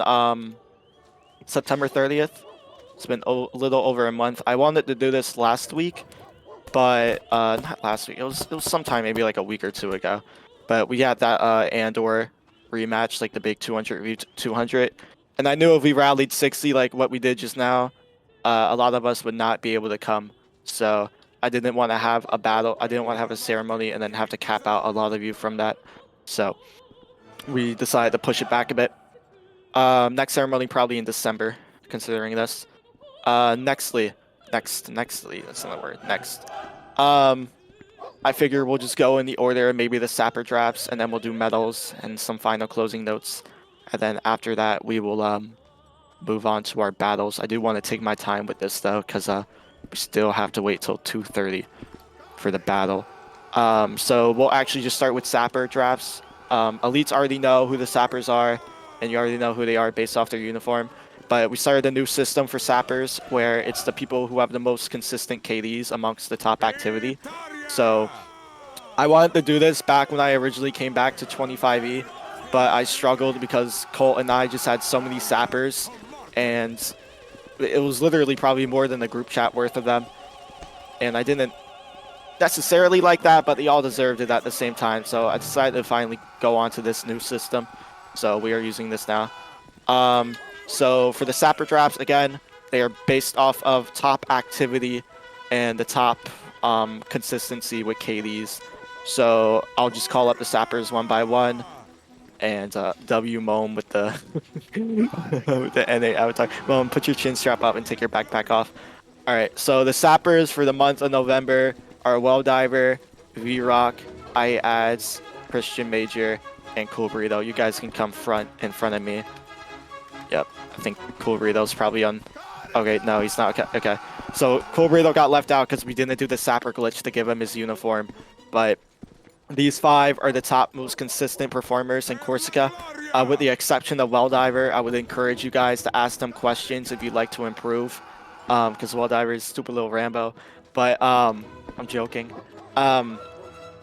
um, September 30th. It's been a little over a month. I wanted to do this last week, but not last week. It was sometime maybe like a week or two ago. But we had that Andor rematch, like the big 200 v 200, and I knew if we rallied 60 like what we did just now, a lot of us would not be able to come. So I didn't want to have a battle. I didn't want to have a ceremony and then have to cap out a lot of you from that. So we decided to push it back a bit. Next ceremony probably in December, considering this. Nextly, that's not a word. Next. I figure we'll just go in the order, maybe the Sapper drafts, and then we'll do medals and some final closing notes. And then after that, we will move on to our battles. I do want to take my time with this though, because we still have to wait till 2:30 for the battle. So we'll actually just start with Sapper drafts. Elites already know who the Sappers are, and you already know who they are based off their uniform. But we started a new system for Sappers where it's the people who have the most consistent KDs amongst the top activity. So I wanted to do this back when I originally came back to 25E, but I struggled because Colt and I just had so many Sappers, and it was literally probably more than the group chat worth of them. And I didn't necessarily like that, but they all deserved it at the same time. So I decided to finally go on to this new system. So we are using this now. So for the Sapper drafts, again, they are based off of top activity and the top consistency with KDs. So I'll just call up the Sappers one by one, and W Moan with the with the NA avatar. Moan, put your chin strap up and take your backpack off. All right, so the Sappers for the month of November are Well Diver, V-Rock, I-Ads, Christian Major, and Cool Burrito. You guys can come in front of me. Yep, I think Cool Burrito's probably on. Okay, no, he's not. Okay, okay. So Cool Burrito got left out because we didn't do the Sapper glitch to give him his uniform. But these five are the top most consistent performers in Corsica. With the exception of Well Diver, I would encourage you guys to ask them questions if you'd like to improve. Because Well Diver is stupid little Rambo. But I'm joking.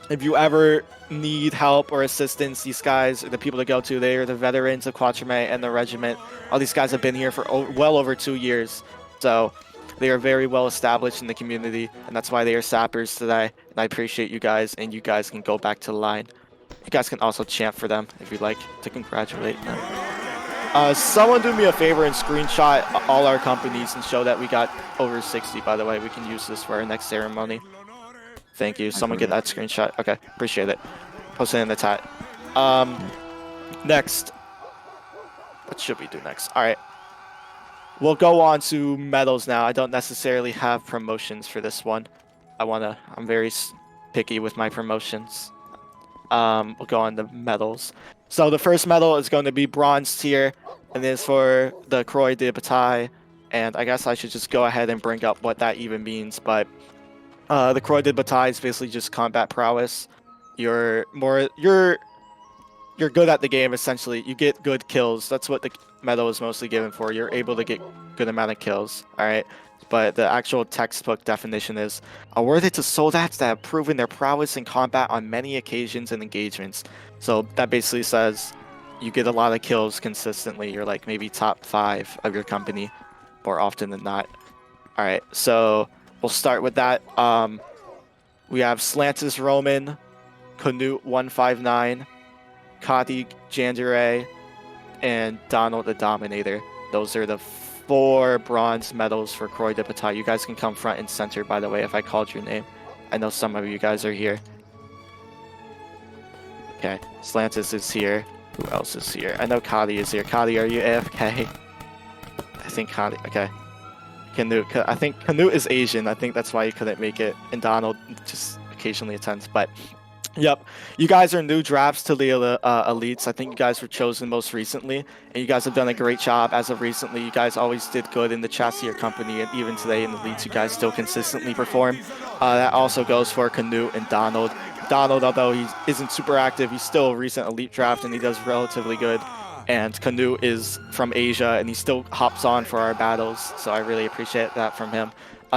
If you ever need help or assistance, these guys are the people to go to. They are the veterans of Quatreme and the regiment. All these guys have been here for well over 2 years. So they are very well established in the community, and that's why they are Sappers today. And I appreciate you guys, and you guys can go back to the line. You guys can also chant for them if you'd like to congratulate them. Someone do me a favor and screenshot all our companies and show that we got over 60, by the way. We can use this for our next ceremony. Thank you. Someone get that screenshot. Okay, appreciate it. Post it in the chat. Next. What should we do next? All right. We'll go on to medals now. I don't necessarily have promotions for this one. I'm very picky with my promotions. We'll go on to medals. So the first medal is going to be bronze tier, and this is for the Croix de Bataille. And I guess I should just go ahead and bring up what that even means, but the Croix de Bataille is basically just combat prowess. You're good at the game, essentially. You get good kills. That's what the medal is mostly given for. You're able to get good amount of kills, all right? But the actual textbook definition is awarded to soldats that have proven their prowess in combat on many occasions and engagements. So that basically says you get a lot of kills consistently. You're like maybe top 5 of your company more often than not. All right, so we'll start with that. We have Slantis Roman, Canute 159, Kati Jandere, and Donald the Dominator. Those are the 4 bronze medals for Croix de Bataille. You guys can come front and center, by the way, if I called your name. I know some of you guys are here. Okay, Slantis is here. Who else is here? I know Kati is here. Kati, are you AFK? I think Kati, okay. Canute, I think Canute is Asian. I think that's why he couldn't make it. And Donald just occasionally attends, but yep, you guys are new drafts to the elites. I think you guys were chosen most recently, and you guys have done a great job as of recently. You guys always did good in the Chassier company, and even today in the elites, you guys still consistently perform. That also goes for Canute and Donald. Donald, although he isn't super active, he's still a recent elite draft, and he does relatively good. And Canute is from Asia, and he still hops on for our battles, so I really appreciate that from him.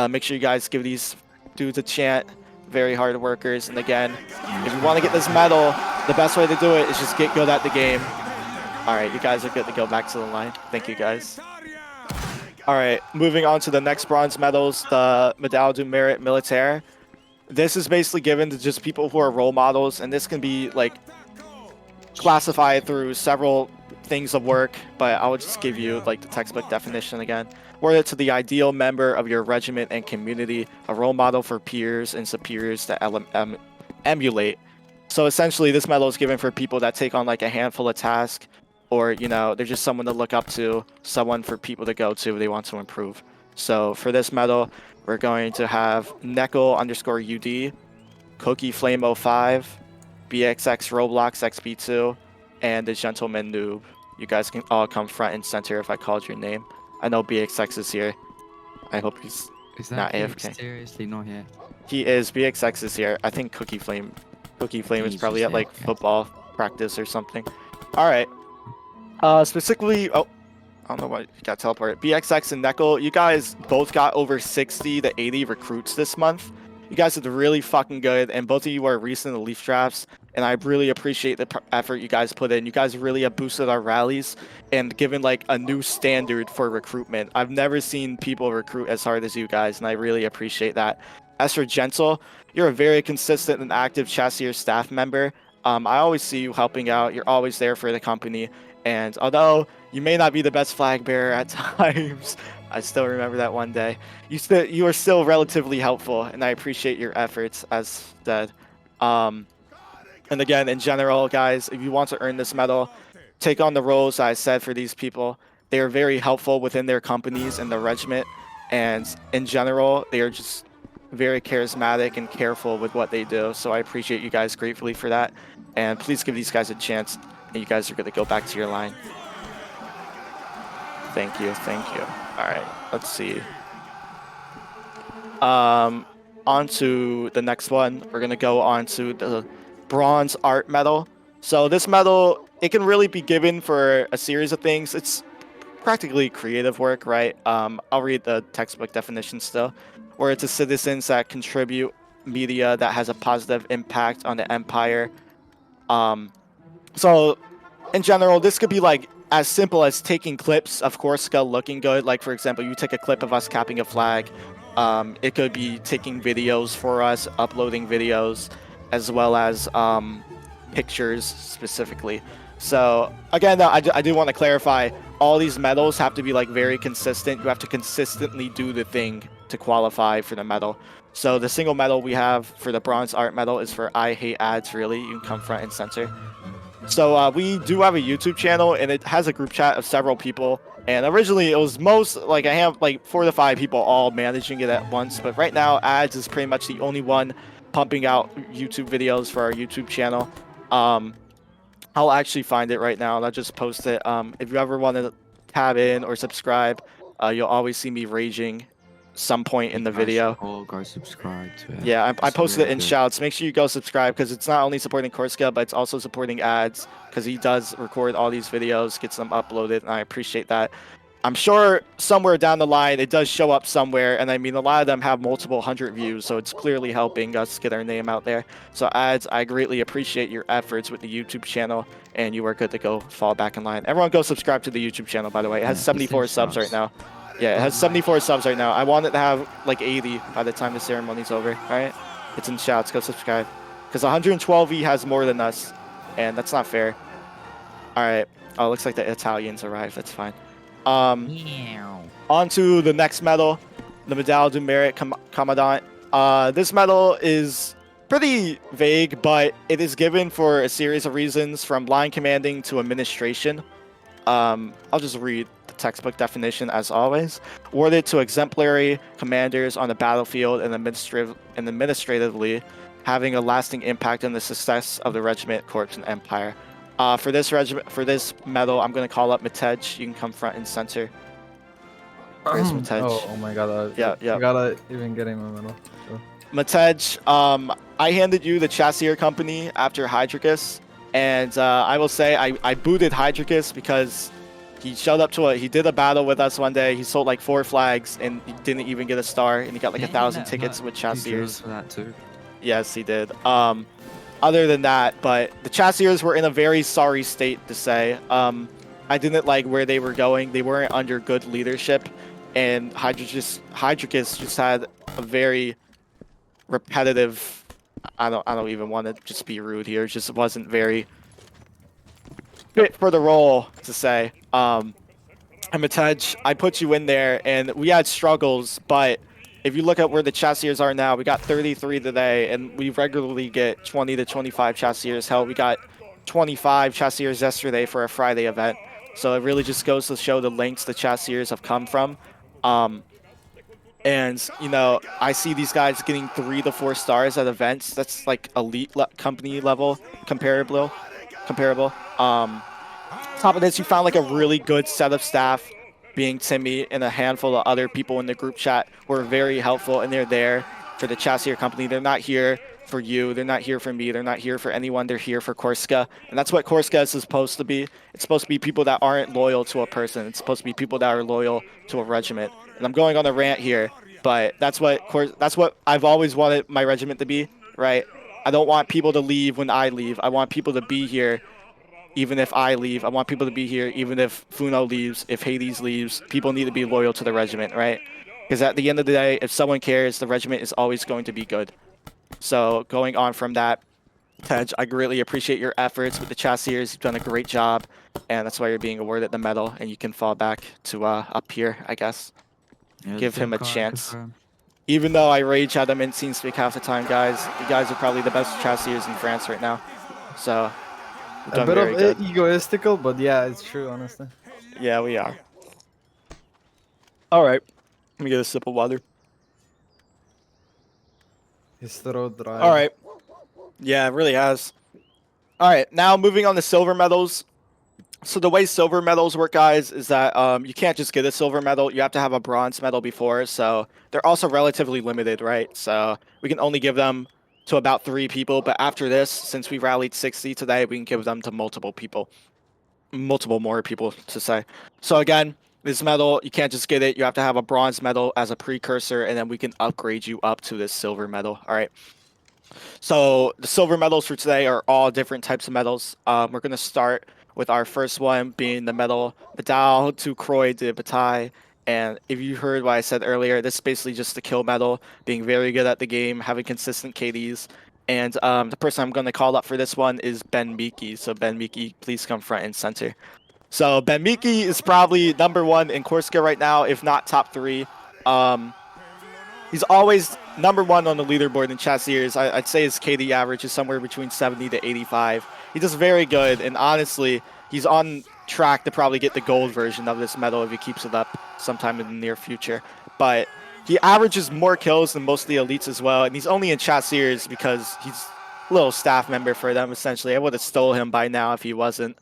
Make sure you guys give these dudes a chant. Very hard workers, and again, if you want to get this medal, the best way to do it is just get good at the game. All right, you guys are good to go back to the line. Thank you, guys. All right, moving on to the next bronze medals, the Medal du Mérite Militaire. This is basically given to just people who are role models, and this can be like classified through several things of work, but I will just give you like the textbook definition again. Awarded to the ideal member of your regiment and community, a role model for peers and superiors to emulate. So essentially, this medal is given for people that take on like a handful of tasks, or they're just someone to look up to, someone for people to go to if they want to improve. So for this medal, we're going to have Neckle_UD, Cookie Flame 05, BXX Roblox XP2, and the Gentleman Noob. You guys can all come front and center if I called your name. I know BXX is here. I hope he's not AFK. Seriously not here? He is. BXX is here. I think Cookie Flame is probably at like football practice or something. All right. Specifically, I don't know why you got teleported. BXX and Neckle, you guys both got over 60 to 80 recruits this month. You guys did really fucking good, and both of you are recent Leaf drafts, and I really appreciate the effort you guys put in. You guys really have boosted our rallies and given like a new standard for recruitment. I've never seen people recruit as hard as you guys, and I really appreciate that. As for Gentle, you're a very consistent and active Chassier staff member. I always see you helping out. You're always there for the company. And although you may not be the best flag bearer at times, I still remember that one day. You are still relatively helpful, and I appreciate your efforts, as said. And again, in general, guys, if you want to earn this medal, take on the roles I said for these people. They are very helpful within their companies and the regiment, and in general, they are just very charismatic and careful with what they do. So I appreciate you guys gratefully for that, and please give these guys a chance. And you guys are going to go back to your line. Thank you, thank you. All right, let's see. On to the next one. We're going to go on to the bronze art medal. So this medal, it can really be given for a series of things. It's practically creative work, right? I'll read the textbook definition still. Where it's to citizens that contribute media that has a positive impact on the empire. So in general, this could be like as simple as taking clips of Corsica looking good. Like, for example, you take a clip of us capping a flag. It could be taking videos for us, uploading videos, as well as pictures specifically. So again, I do want to clarify, all these medals have to be like very consistent. You have to consistently do the thing to qualify for the medal. So the single medal we have for the bronze art medal is for I hate ads, really. You can come front and center. So we do have a YouTube channel, and it has a group chat of several people. And originally it was I have like 4 to 5 people all managing it at once. But right now, ads is pretty much the only one pumping out YouTube videos for our YouTube channel. I'll actually find it right now, and I'll just post it. If you ever want to tab in or subscribe, you'll always see me raging some point in the video. All go subscribe to it. Yeah, I posted it in shouts. Make sure you go subscribe, because it's not only supporting Corsica, but it's also supporting ads, because he does record all these videos, gets them uploaded, and I appreciate that. I'm sure somewhere down the line it does show up somewhere, and I mean, a lot of them have multiple 100 views, so it's clearly helping us get our name out there. So ads, I greatly appreciate your efforts with the YouTube channel, and you are good to go. Fall back in line. Everyone go subscribe to the YouTube channel, by the way. It has 74 subs right now. Yeah, it has 74 subs right now. I want it to have like 80 by the time the ceremony's over. All right, it's in shouts. Go subscribe, because 112E has more than us, and that's not fair. All right. Oh, it looks like the Italians arrived. That's fine. On to the next medal, the Medal du Mérite Commandant. This medal is pretty vague, but it is given for a series of reasons, from line commanding to administration. I'll just read the textbook definition as always. Awarded to exemplary commanders on the battlefield and administratively having a lasting impact on the success of the regiment, corps, and empire. For this medal, I'm going to call up Matej. You can come front and center. Where's Matej? Oh my god. Yeah. I gotta even get him a medal. So. Matej, I handed you the Chassier company after Hydricus, and I will say I booted Hydricus because he showed up he did a battle with us one day. He sold like 4 flags, and he didn't even get a star, and he got like 1,000 tickets with Chassiers. For that too. Yes, he did. other than that, but the chassiers were in a very sorry state to say. I didn't like where they were going. They weren't under good leadership, and Hydricus just had a very repetitive. I don't even want to just be rude here. It just wasn't very fit for the role to say. And Matej, I put you in there, and we had struggles, but if you look at where the chassiers are now, we got 33 today, and we regularly get 20 to 25 chassiers. Hell, we got 25 chassiers yesterday for a Friday event. So it really just goes to show the lengths the chassiers have come from. And, you know, I see these guys getting 3 to 4 stars at events. That's like elite company level comparable. Top of this, you found like a really good set of staff, being Timmy and a handful of other people in the group chat who are very helpful, and they're there for the Chassier company. They're not here for you. They're not here for me. They're not here for anyone. They're here for Corsica. And that's what Corsica is supposed to be. It's supposed to be people that aren't loyal to a person. It's supposed to be people that are loyal to a regiment. And I'm going on a rant here, but that's what I've always wanted my regiment to be, right? I don't want people to leave when I leave. I want people to be here even if I leave. I want people to be here even if Funo leaves, if Hades leaves. People need to be loyal to the regiment, right? Because at the end of the day, if someone cares, the regiment is always going to be good. So going on from that, Tej, I greatly appreciate your efforts with the chassiers. You've done a great job, and that's why you're being awarded the medal, and you can fall back to up here, I guess. Yeah, Give the him a card chance. confirmed. Even though I rage at them in scene speak half the time, guys, you guys are probably the best chassiers in France right now. So, you've A done bit very good. of egoistical, but yeah, it's true, honestly. Yeah, we are. All right. Let me get a sip of water. His throat dried. All right. Yeah, it really has. All right. Now moving on to silver medals. So the way silver medals work, guys, is that you can't just get a silver medal. You have to have a bronze medal before. So they're also relatively limited, right? So we can only give them to about 3 people. But after this, since we rallied 60 today, we can give them to multiple people. Multiple more people, to say. So again, this medal, you can't just get it. You have to have a bronze medal as a precursor, and then we can upgrade you up to this silver medal. All right. So the silver medals for today are all different types of medals. We're going to start with our first one being the medal Medal to Croix de Bataille. And if you heard what I said earlier, this is basically just the kill medal, being very good at the game, having consistent KDs. And the person I'm going to call up for this one is Ben Miki. So Ben Miki, please come front and center. So Ben Miki is probably #1 in Corsica right now, if not top 3. He's always #1 on the leaderboard in chassiers. I'd say his KD average is somewhere between 70 to 85. He does very good, and honestly, he's on track to probably get the gold version of this medal if he keeps it up sometime in the near future. But he averages more kills than most of the elites as well, and he's only in chassiers because he's a little staff member for them, essentially. I would have stole him by now if he wasn't.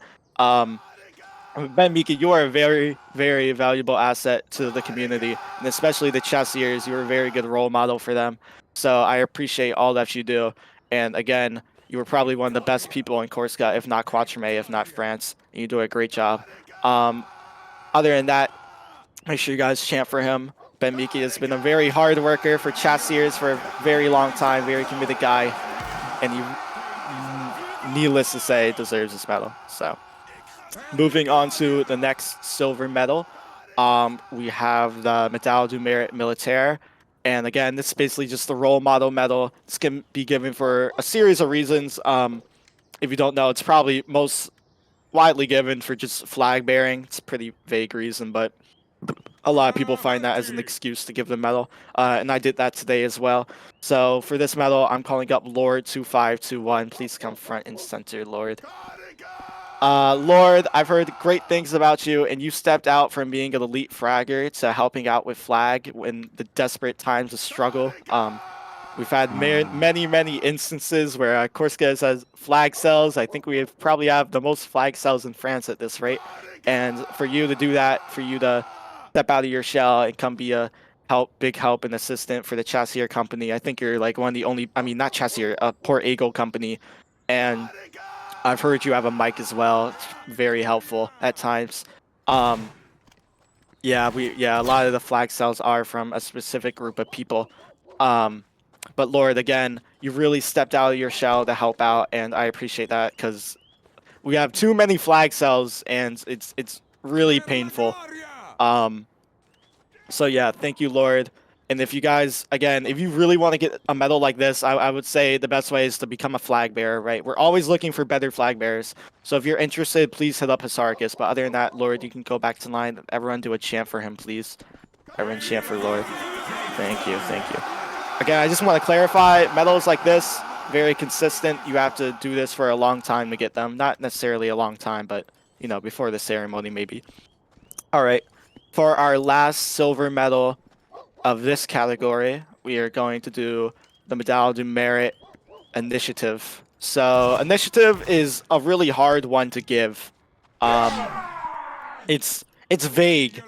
Ben Miki, you are a very, very valuable asset to the community, and especially the chassiers. You're a very good role model for them. So I appreciate all that you do. And again, you were probably one of the best people in Corsica, if not Quatreme, if not France. And you do a great job. Other than that, make sure you guys chant for him. Ben Miki has been a very hard worker for chassiers for a very long time, very committed guy, and he, needless to say, deserves this medal. So. Moving on to the next silver medal, we have the Médaille du Mérite Militaire. And again, this is basically just the role model medal. It's going to be given for a series of reasons. If you don't know, it's probably most widely given for just flag bearing. It's a pretty vague reason, but a lot of people find that as an excuse to give the medal. And I did that today as well. So for this medal, I'm calling up Lord2521. Please come front and center, Lord. Lord, I've heard great things about you, and you stepped out from being an elite fragger to helping out with flag in the desperate times of struggle. We've had many instances where Corsica has flag cells. I think we probably have the most flag cells in France at this rate. And for you to do that, for you to step out of your shell and come be a big help and assistant for the Chassier company, I think you're like one of the only, I mean, not Chassier, Port Eagle company. And I've heard you have a mic as well. It's very helpful at times. Yeah, a lot of the flag cells are from a specific group of people. But Lord, again, you really stepped out of your shell to help out, and I appreciate that because we have too many flag cells, and it's really painful. So yeah, thank you, Lord. And if you guys, again, if you really want to get a medal like this, I would say the best way is to become a flag bearer, right? We're always looking for better flag bearers. So if you're interested, please hit up Hisarchus. But other than that, Lord, you can go back to line. Everyone do a chant for him, please. Everyone chant for Lord. Thank you, thank you. Again, I just want to clarify, medals like this, very consistent. You have to do this for a long time to get them. Not necessarily a long time, but, you know, before the ceremony maybe. All right. For our last silver medal of this category, we are going to do the Medal du Merit Initiative. So initiative is a really hard one to give. It's vague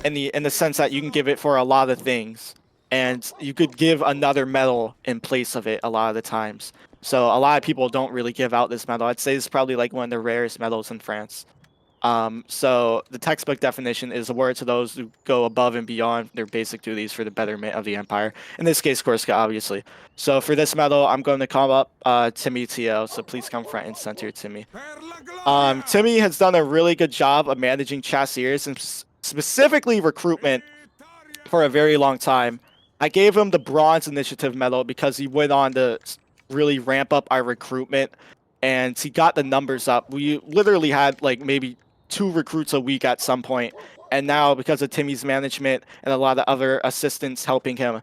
in the sense that you can give it for a lot of things, and you could give another medal in place of it a lot of the times. So a lot of people don't really give out this medal. I'd say it's probably like one of the rarest medals in France. So the textbook definition is awarded to those who go above and beyond their basic duties for the betterment of the empire. In this case, Corsica, obviously. So for this medal, I'm going to call up Timmy Tio. So please come front and center, Timmy. Timmy has done a really good job of managing chasseurs and specifically recruitment for a very long time. I gave him the Bronze Initiative medal because he went on to really ramp up our recruitment, and he got the numbers up. We literally had like maybe 2 recruits a week at some point, and now because of Timmy's management and a lot of other assistants helping him,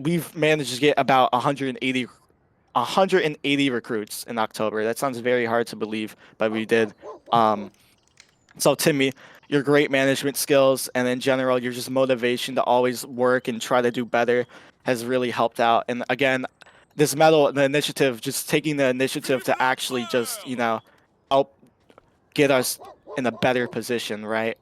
we've managed to get about 180 recruits in October. That sounds very hard to believe, but we did. So Timmy, your great management skills and in general your just motivation to always work and try to do better has really helped out. And again, this medal, the initiative, just taking the initiative to actually just, you know, help get us in a better position, right?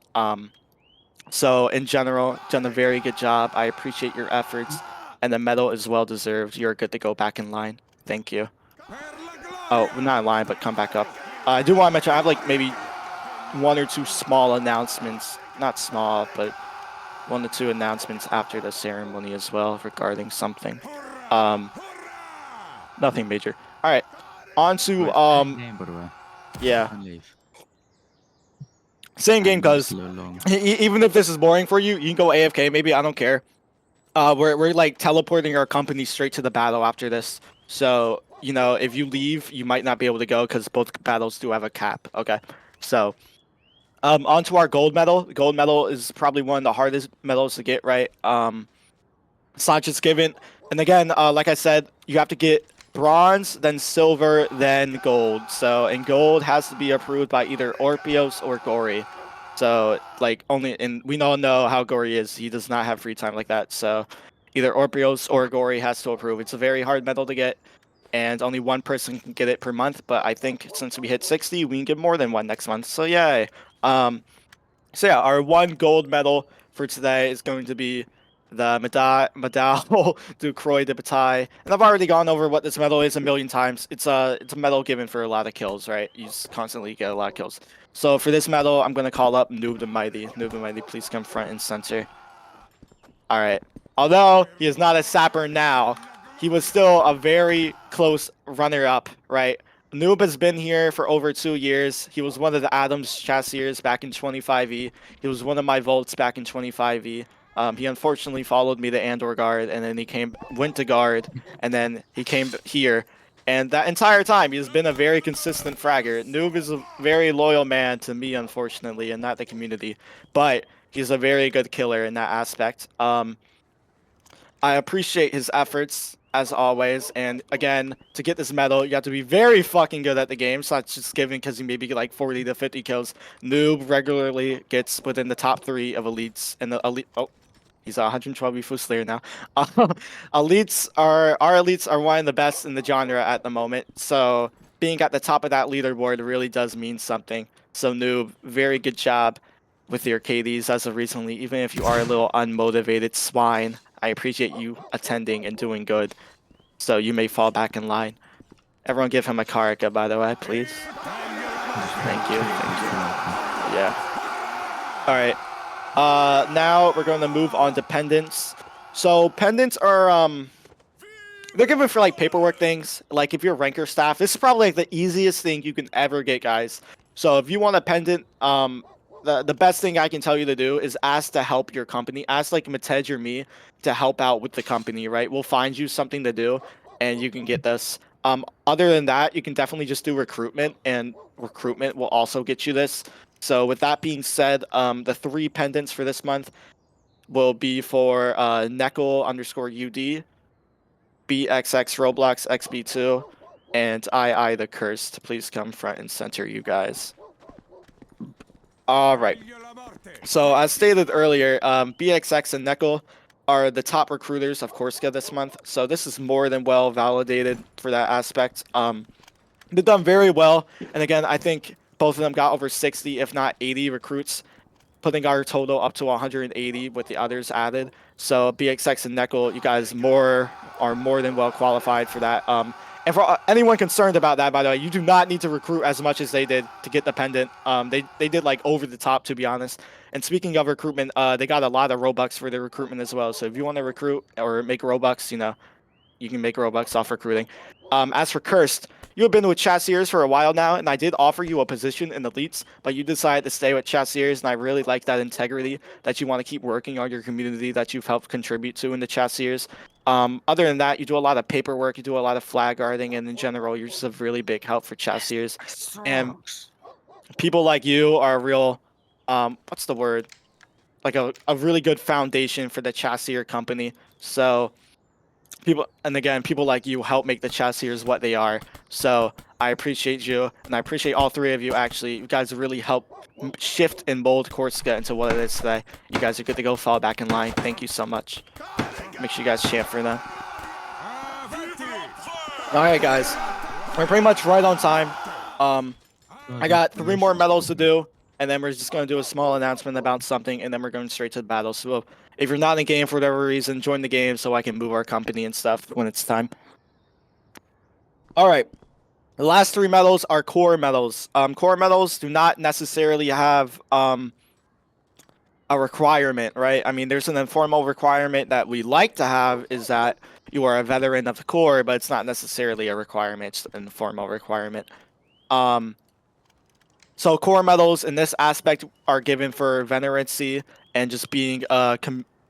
So in general, done a very good job. I appreciate your efforts, and the medal is well deserved. You're good to go back in line. Thank you. Oh, not in line, but come back up. I do want to mention I have like maybe 1 or 2 small announcements. Not small, but 1 or 2 announcements after the ceremony as well regarding something. Nothing major. All right, on to Name, by the way. yeah, And leave. same game, cause Slow long. even if this is boring for you, you can go AFK. Maybe I don't care. We're like teleporting our company straight to the battle after this. So you know, if you leave, you might not be able to go because both battles do have a cap. Okay, so. Onto our gold medal. The gold medal is probably one of the hardest medals to get, right? It's not just given. And again, like I said, you have to get bronze, then silver, then gold. So, and gold has to be approved by either Orpios or Gory. So, like, and we all know how Gory is. He does not have free time like that. So, either Orpios or Gory has to approve. It's a very hard medal to get, and only 1 person can get it per month. But I think since we hit 60, we can get more than 1 next month. So, yay. So yeah, our 1 gold medal for today is going to be the Medal du Croix de Bataille. And I've already gone over what this medal is a million times. It's a medal given for a lot of kills, right? You just constantly get a lot of kills. So for this medal, I'm going to call up Noob the Mighty. Noob the Mighty, please come front and center. All right. Although he is not a Sapper now, he was still a very close runner-up, right? Noob has been here for over 2 years. He was one of the Adams chasseurs back in 25E. He was one of my Volts back in 25E. He unfortunately followed me to Andor Guard, and then he went to Guard, and then he came here. And that entire time, he's been a very consistent fragger. Noob is a very loyal man to me, unfortunately, and not the community. But he's a very good killer in that aspect. I appreciate his efforts as always, and again, to get this medal, you have to be very fucking good at the game. So that's just given because you maybe get like 40 to 50 kills. Noob regularly gets within the top 3 of elites, and the elite. Oh, he's a 112 Fusilier now. Our elites are one of the best in the genre at the moment. So being at the top of that leaderboard really does mean something. So Noob, very good job with your KDs as of recently, even if you are a little unmotivated swine. I appreciate you attending and doing good, so you may fall back in line. Everyone give him a Karika, by the way, please. Thank you. Yeah. All right. Now we're going to move on to pendants. So pendants are they're given for like paperwork things. Like if you're ranker staff, this is probably like the easiest thing you can ever get, guys. So if you want a pendant, the best thing I can tell you to do is ask to help your company. Ask like Matej or me to help out with the company, right? We'll find you something to do, and you can get this. Other than that, you can definitely just do recruitment, and recruitment will also get you this. So with that being said, the 3 pendants for this month will be for Neckle underscore UD, BXX Roblox XB2, and I the Cursed. Please come front and center, you guys. All right. So as stated earlier, BXX and Neckle are the top recruiters of Corsica this month. So this is more than well validated for that aspect. They've done very well. And again, I think both of them got over 60, if not 80 recruits, putting our total up to 180 with the others added. So BXX and Neckle, you guys are more than well qualified for that. And for anyone concerned about that, by the way, you do not need to recruit as much as they did to get the pendant. They did like over the top, to be honest. And speaking of recruitment, they got a lot of Robux for their recruitment as well. So if you want to recruit or make Robux, you know, you can make Robux off recruiting. As for Cursed, you have been with Chassiers for a while now, and I did offer you a position in Elites, but you decided to stay with Chassiers, and I really like that integrity that you want to keep working on your community that you've helped contribute to in the Chassiers. Other than that, you do a lot of paperwork, you do a lot of flag guarding, and in general, you're just a really big help for Chassiers. And people like you are a real, what's the word? Like a really good foundation for the Chassier company. So people like you help make the Chassiers what they are. So I appreciate you, and I appreciate all 3 of you. Actually, you guys really help shift and mold Corsica into what it is today. You guys are good to go. Fall back in line. Thank you so much. Make sure you guys chant for them. All right, guys, we're pretty much right on time. I got 3 more medals to do, and then we're just going to do a small announcement about something, and then we're going straight to the battle. So if you're not in the game for whatever reason, join the game so I can move our company and stuff when it's time. All right. The last 3 medals are core medals. Core medals do not necessarily have a requirement, right? I mean, there's an informal requirement that we like to have is that you are a veteran of the core, but it's not necessarily a requirement. It's an informal requirement. So core medals in this aspect are given for veterancy and just being a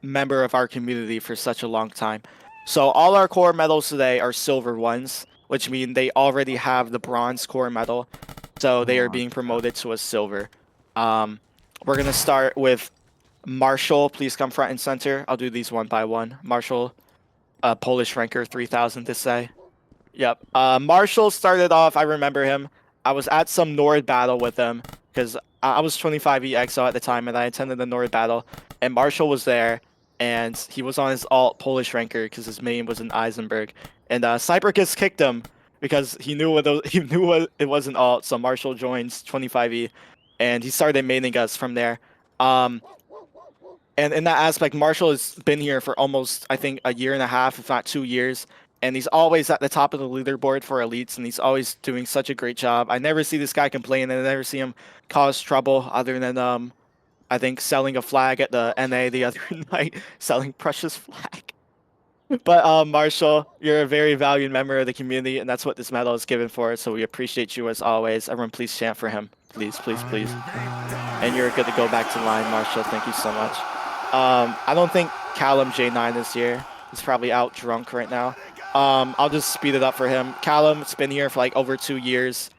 member of our community for such a long time. So all our core medals today are silver ones, which mean they already have the bronze core medal. So they are being promoted to a silver. We're going to start with Marshall. Please come front and center. I'll do these one by one. Marshall, Polish ranker, 3000 to say. Yep. Marshall started off, I remember him. I was at some Nord battle with him because I was 25E EXO at the time, and I attended the Nord battle, and Marshall was there, and he was on his alt Polish ranker because his main was in Eisenberg, and Sapper kicked him because he knew what it was an alt. So Marshall joins 25E, and he started maining us from there. And in that aspect, Marshall has been here for almost, I think, a year and a half, if not 2 years. And he's always at the top of the leaderboard for elites, and he's always doing such a great job. I never see this guy complain, and I never see him cause trouble other than, I think, selling a flag at the NA the other night, selling Prussia's flag. But Marshall, you're a very valued member of the community, and that's what this medal is given for, so we appreciate you as always. Everyone please chant for him. Please, please, please. And you're good to go back to line, Marshall. Thank you so much. I don't think Callum J9 is here. He's probably out drunk right now. I'll just speed it up for him. Callum's been here for like over 2 years.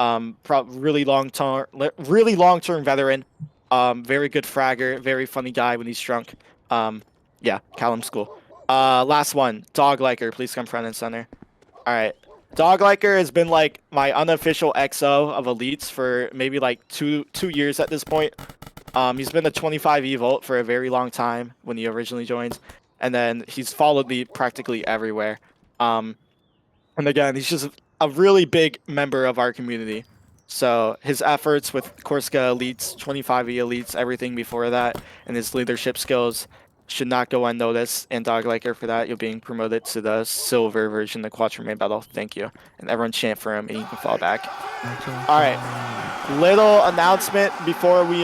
Really long-term veteran. Very good fragger. Very funny guy when he's drunk. Yeah, Callum's cool. Last one, Dog Liker. Please come front and center. All right. Dog Liker has been like my unofficial XO of elites for maybe like two years at this point. He's been a 25E Volt for a very long time when he originally joined, and then he's followed me practically everywhere. And again, he's just a really big member of our community. So his efforts with Corsica Elites, 25E Elites, everything before that, and his leadership skills should not go unnoticed. And Dog Liker, for that, you're being promoted to the silver version, the Quatermain battle. Thank you. And everyone chant for him, and you can fall back. All right. Little announcement before we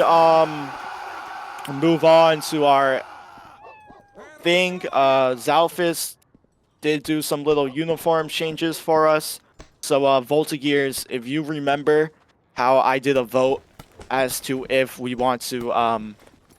move on to our thing. Zalphus did do some little uniform changes for us. So Voltigears, if you remember how I did a vote as to if we want to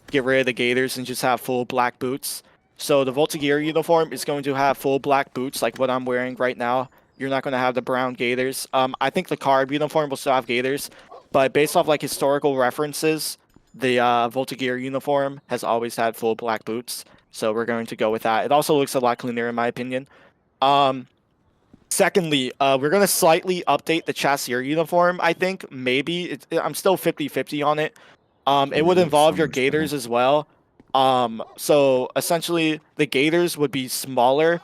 get rid of the gaiters and just have full black boots. So the Voltigear uniform is going to have full black boots like what I'm wearing right now. You're not going to have the brown gaiters. I think the Carb uniform will still have gaiters, but based off like historical references, the Voltigear uniform has always had full black boots. So we're going to go with that. It also looks a lot cleaner in my opinion. Secondly, we're going to slightly update the Chassier uniform, I think. Maybe. I'm still 50-50 on it. It would involve your gaiters as well. So essentially, the gaiters would be smaller,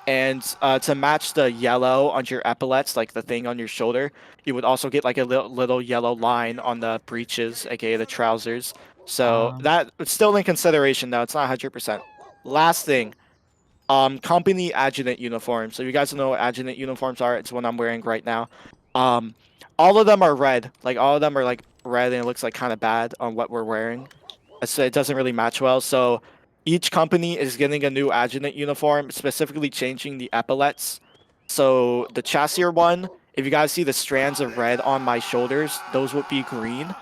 and to match the yellow on your epaulets, like the thing on your shoulder, you would also get like a little yellow line on the breeches, aka the trousers. So that it's still in consideration, though. It's not 100%. Last thing. Company adjutant uniform. So you guys know what adjutant uniforms are. It's what I'm wearing right now. All of them are red. Like all of them are like red, and it looks like kind of bad on what we're wearing. So it doesn't really match well. So each company is getting a new adjutant uniform, specifically changing the epaulets. So the Chassier one, if you guys see the strands of red on my shoulders, those would be green.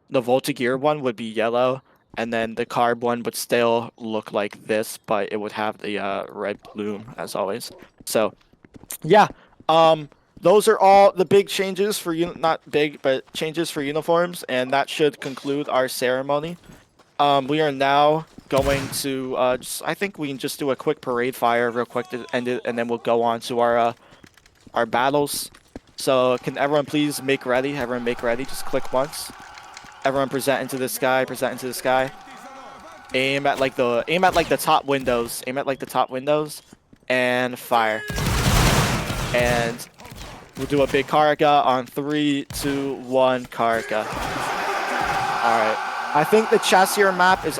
The Voltigear one would be yellow. And then the Carb one would still look like this, but it would have the red plume as always. So, yeah, those are all the big changes for not big, but changes for uniforms, and that should conclude our ceremony. We are now going to I think we can just do a quick parade fire real quick to end it, and then we'll go on to our battles. So, can everyone please make ready? Everyone make ready. Just click once. Everyone present into the sky, present into the sky. Aim at like the top windows. Aim at like the top windows. And fire. And we'll do a big Corsica on 3, 2, 1, Corsica. Alright. I think the Chassier map is